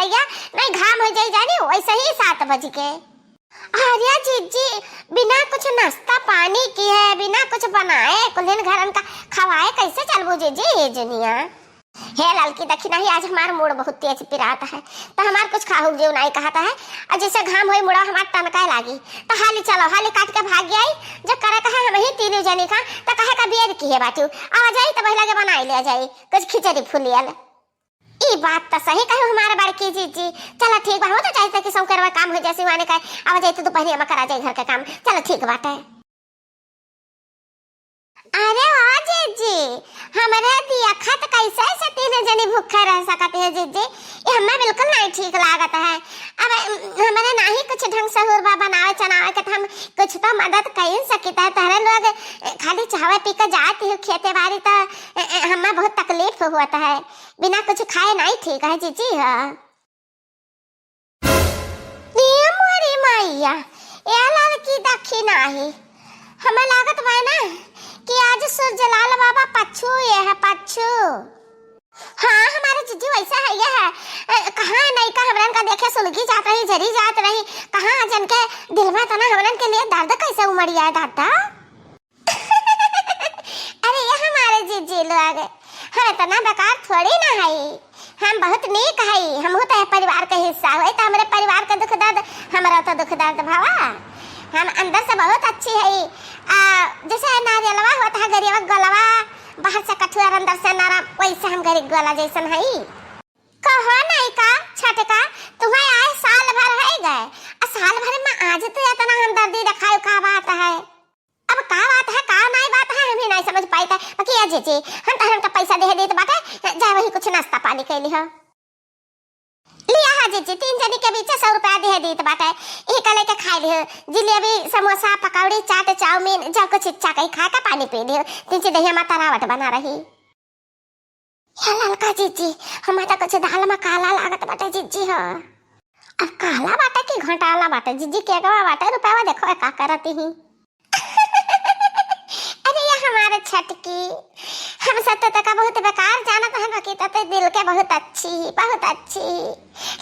सैया नहीं घाम हो जाई जानी वैसे ही 7 बज के। अरे जीजी बिना कुछ नाश्ता पानी की है, बिना कुछ बनाए कुल्हन घरन का खवाए कैसे चलबू जीजी ये जनिया। हे लड़की देखी नहीं आज हमारा मूड बहुत तेज पिराता है तो हमार कुछ खाऊ जो नहीं कहता है और जैसे घाम होई मुड़ा हमार टनकाए लागी तो हाली चलो हाली काट के भाग आई जो करे कहे हम ही तीनों जनी का तो कहे का बियर की है बाटू आ जाई तो पहले के बनाई ले जाई कुछ खिचड़ी फुलियल। ई बात तो सही कहो हमारे बड़की जीजी। चलो ठीक बा हो तो चाहते कि सब करवा काम हो जैसे माने का आ जाई तो दोपहर में करा जाई घर का काम। चलो ठीक बात है। अरे वाह जीजी हमारे दिया खत कैसे से तीन जनी भूखे रह सकते हैं जीजी, ये हमें बिल्कुल नहीं ठीक लागत है। अब हमारे नहीं कुछ ढंग से हुरबा बनावे चनावे के हम कुछ तो मदद कर सकते हैं। तारे लोग खाली चावल पी कर जाती हो खेते बाड़ी तो हमें बहुत तकलीफ होता है, बिना कुछ खाए नहीं ठीक है जीजी। हाँ मोरी मैया ये लड़की दखी नहीं हमें लागत बा ना कि आज सूरजलाल बाबा पच्छू ये है पच्छू। हाँ हमारे जीजी वैसा है ये है कहाँ नहीं का हमरन का देखे सुलगी जात रही जरी जात रही कहाँ जन के दिल में तो ना हमरन के लिए दर्द कैसे उमड़ी आए दादा। अरे ये हमारे जीजी लोग हम इतना बेकार थोड़ी ना है, हम बहुत नेक है, हम तो परिवार का हिस्सा हुए तो हमारे परिवार का दुख दर्द हमारा तो दुख दर्द भावा हम अंदर से बहुत अच्छी है। जैसे नारियलवा होता है गरीब गोलवा बाहर से कठुआ अंदर से नरम वैसे हम गरीब गोला जैसन है। कहो नहीं का छटका तुम्हें आए साल भर है गए और साल भर में आज तो इतना हमदर्दी दिखाओ का बात है। अब का बात है का नहीं बात है हम ही नहीं समझ पाई था बाकी ये जीजी हम तारन का पैसा दे देत बाटे जा वही कुछ नाश्ता पानी के लिए लिया है जीजी। 3 जनी के बीच 100 रुपया दे देत बाटे एक लेके खाई लियो जिलेबी समोसा पकौड़ी चाट चाउमीन जा कुछ इच्छा कहीं खा का पानी पी लियो 3 चीज दही माता रावट बना रही। या ललका जीजी हमारा कुछ दाल में काला लागत बाटे जीजी। हो अब काला बाटे की घंटाला बाटे जीजी के गवा बाटे रुपया देखो का करती ही। अरे ये हमारे छटकी हम सत्य का बहुत बेकार जानत है बाकी तो दिल के बहुत अच्छी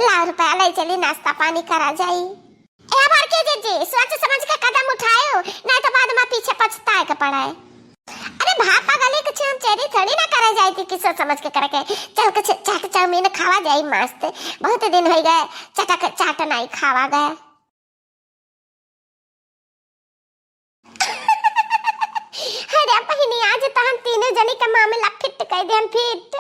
लाओ रुपया ले चली नाश्ता पानी करा जाई। ए बार के जीजी सोच समझ के कदम उठाओ नहीं तो बाद में पीछे पछताए के पड़ाए। अरे भापा गले कुछ हम चेरी थोड़ी ना करा जाई थी कि सोच समझ के करे के चल कुछ चाट चाउमीन खावा जाई मस्त बहुत दिन हो गए चटक चाट नहीं खावा गए। अरे पहिनी आज तो हम तीनों जनी का मामला फिट कर दे हम फिट।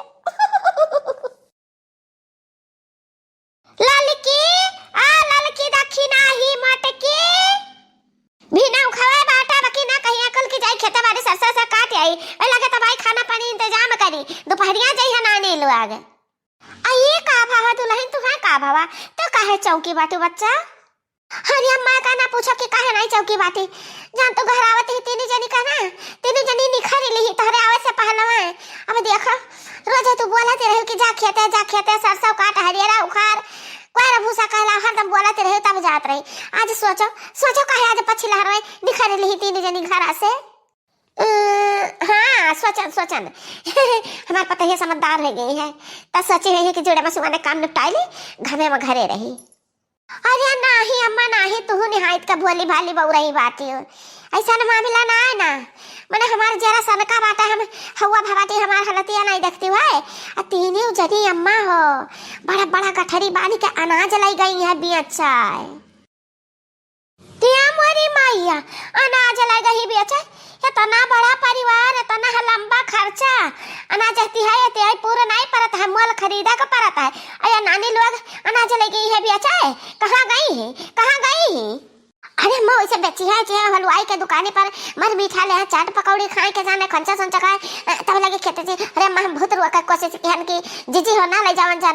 ललकी दखी नाही मटकी बिना उखावे बाटा बकी ना कहीं अकल की जाई खेते बाड़ी सरसा सा काट आई और लगे तो भाई खाना पानी इंतजाम करी दोपहरिया जाई है नानी लो आगे। ये का भावा दुल्हन तू है का भावा तो काहे चौकी बाटू बच्चा। अरे अम्मा का ना पूछो कि काहे नहीं चौकी बाटी जान तो घर आवत ही तीन जनी का ना तीन जनी निखरी ली तोहरे आवे से पहलवा। अब देखो रोज तू बोलते रहो कि जा खेते सरसों काट हरियरा उखाड़ कोई भूसा कहला हरदम बोलते रहो तब जात रही। आज सोचो काहे आज पछिला हरवे निखरी ली तीन जनी घर से। हाँ सोचन हमारे पता है समझदार हो गई है तो सोचे है कि जोड़े बस काम निपटाई ली घरे में घरे रही। अरे नाही अम्मा नाही तू निहायत का भोली भाली बउरही बाटी हो ऐसा ना मामला ना है ना मैंने हमारे जरा सनका बाटा हम हवा भवाटी हमार हलतिया नहीं देखती है। तीनों जनी अम्मा हो बड़ा बड़ा गठरी बानी के अनाज लाई गई है बियचा मोरी मैया अनाज लाई गई बियचा इतना बड़ा परिवार इतना लंबा खर्चा अनाज है पूरा नहीं परत है मोल खरीदा का परत है। अरे नानी लोग अनाज ले गई है बेचा है कहाँ गई है। अरे मैं वैसे बेची है जो हलवाई के दुकाने पर मर मीठा ले चाट पकौड़ी खाए के जाने खंचा संचा खाए तब लगे खेते थे। अरे अम्मा हम बहुत रुआ कर कोशिश किहन की जीजी हो ना ले जावन जा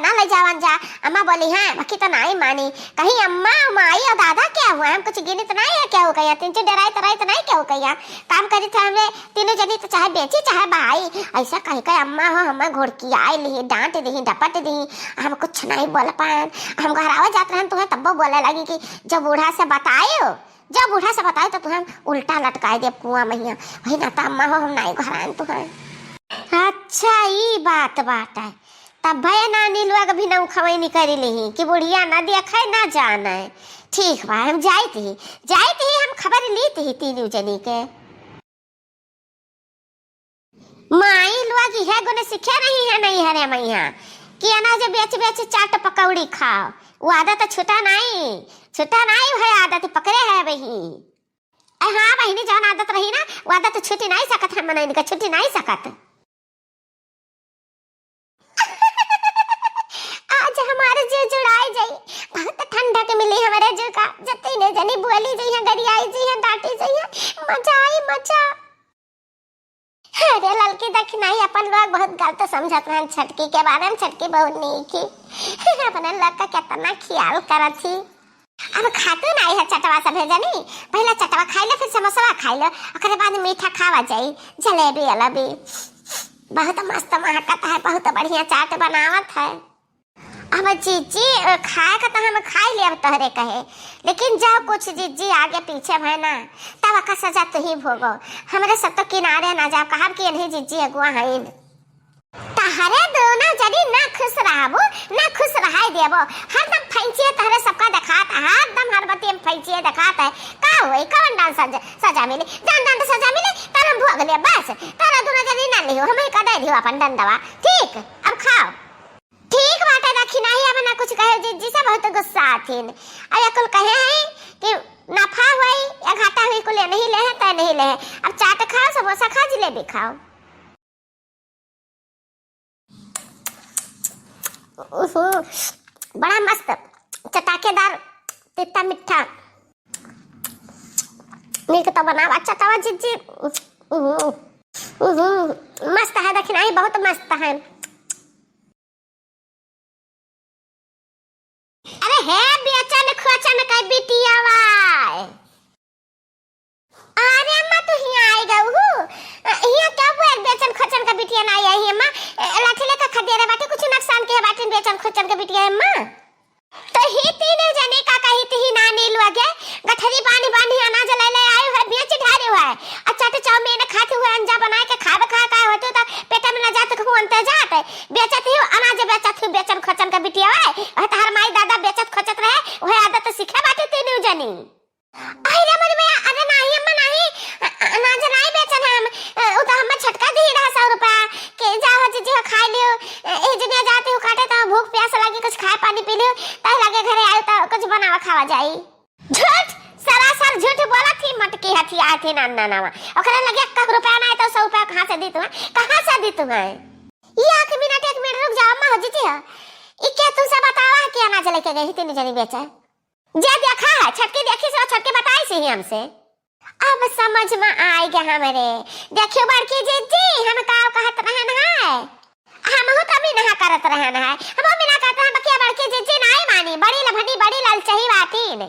अम्मा बोली है बाकी तो नहीं मानी कहीं अम्मा माई और दादा क्या हुआ हम कुछ गिनी तो नहीं है क्या हो गया 3 डराई तो नहीं क्या हो गया काम करी थे हमने तीनों जनी तो चाहे बेची चाहे भाई ऐसा कहीं कहीं अम्मा हो हमें घोड़की आई ली डांट दी डपट दी हम कुछ नहीं बोल पाए हम घर आवा जाते हैं तुम्हें तब बोले लगी कि जब बूढ़ा से बताए तो तुम्हें उल्टा लटकाए दे कुआं में वही ना अम्मा हो हम नहीं घर तुम्हें। अच्छा ये बात है तब भय ना नीलुआ के भी ना खवई नहीं करी ली कि बुढ़िया ना देखे ना जाने। ठीक बा हम जाइत ही हम खबर लीत ही तीनों जनी के। माई लुआ की है गुने सीखे नहीं है नहीं हरे मैया कि अनाज बेच बेच चाट पकौड़ी खाओ। वो आदत छुटा नहीं है, आदत पकड़े है बही। हाँ बहिनी जौन आदत रही ना वो आदत छुटी नहीं सकत है, मन छुटी नहीं सकत। आज हमारे जो जुड़ाई जाई बहुत ठंडा के मिली हमारे जो का जत्ती ने जनी बोली जाई है, गरियाई जाई है, डांटी जाई है, मजा आई मजा। अरे लड़की देख नहीं अपन लोग बहुत गलत समझत हैं छटकी के बारे में। छटकी बहुत नहीं की अपने लोग का कितना ख्याल करत थी। अब खातू नहीं है चटवा सब है जनी, पहला चटवा खाई ले फिर समोसा खाई ले, ओकरे बाद मीठा खावा जाई जलेबी अलबी। बहुत मस्त महकत है, बहुत बढ़िया चाट बनावत है। अब जीजी खाए का तो हम खाई ले अब तोहरे कहे, लेकिन जब कुछ जीजी आगे पीछे भय ना तब का सजा तो ही भोगो। हमरे सब तो किनारे ना जा कहा कि नहीं जीजी अगुआ है तहरे दोनों जड़ी ना खुश रहबो ना खुश रहाई देबो। हरदम फैंचिए तहरे सबका दिखाता है, हरदम हर बती में फैंचिए दिखाता है। का होई कौन डांस सजा मिले डांड सजा मिले तर हम भोग ले बस। तारा दोनों जड़ी ना लियो हमें कदे दियो अपन डंडवा। ठीक अब खाओ। ठीक बात है रखी नहीं अब ना कुछ कहे जीजी से बहुत गुस्सा आथीन। अरे कुल कहे हैं कि नफा हुई या घाटा हुई कुल नहीं ले है तय नहीं ले है। अब चाट खाओ, समोसा खाओ, जलेबी खाओ। बड़ा मस्त चटाकेदार तीता मीठा मिल्क तो बना अच्छा तवा जीजी। मस्त है देखना ही बहुत मस्त है। अरे है बेचन खोचन का बिटिया वाय। अरे अम्मा तू हिया आई गऊ हिया क्या हुआ बेचन खोचन का बिटिया ना आई है अम्मा। लाठी लेकर खदेरे बाटे कुछ नुकसान के बाटे बेचन खोचन का बिटिया अम्मा। तो ही तीन जने का कही थी ना नील वगे गठरी पानी पानी अनाज ले ले आए है बेच ढारे हुआ है। अच्छा तो चाउमीन खाते हुए अंजा बना के खाब खा का होते तो पेट में न जात को अंत जात बेचत ही अनाज बेचत ही बेचन खोचन का बिटिया है। हर माई दादा बेचत खोचत रहे वह आदत सीखे बाटे तीन जनी। अरे मन में अरे नहीं अम्मा नहीं अनाज नहीं बेचन हम उ तो हम छटका दी रहा 100 रुपया के जाओ जीजी खा लियो। ए जने जाते हो काटे तो भूख प्यास लगी कुछ खाए पानी पी लियो तब लगे घरे आए तो कुछ बनावा खावा जाई। झूठ सरासर झूठ बोला थी मटकी हथी आती नन्ना नामा ओकरे लगे 1 रुपया ना तो 100 रुपया कहां से दी तुम्हें कहां से दी तुम्हें। ये 1 मिनट रुक जाओ अम्मा हो जीती है ई क्या तुमसे बतावा कि अनाज लेके गई तीन जनी बेचा जे देखा है छटके देखी से छटके बताई से ही हमसे। अब समझ में आई गया हमारे। देखियो बड़की जीजी हम का कहत रहन है हम हो तभी नहा करत रहन है हम बिना कहत हम के बड़की जीजी नहीं मानी बड़ी लभनी बड़ी लालचही बातीन।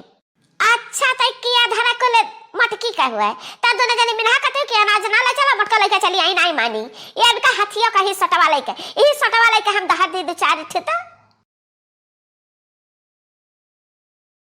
अच्छा तो किया धरा को मटकी का हुआ है तब दोनों जने बिना कहते कि अनाज ना ले चला मटका लेके चली आई नहीं मानी। ये इनका हथिया का ही सटवा लेके यही सटवा लेके हम दहर दी 2 4 थे तो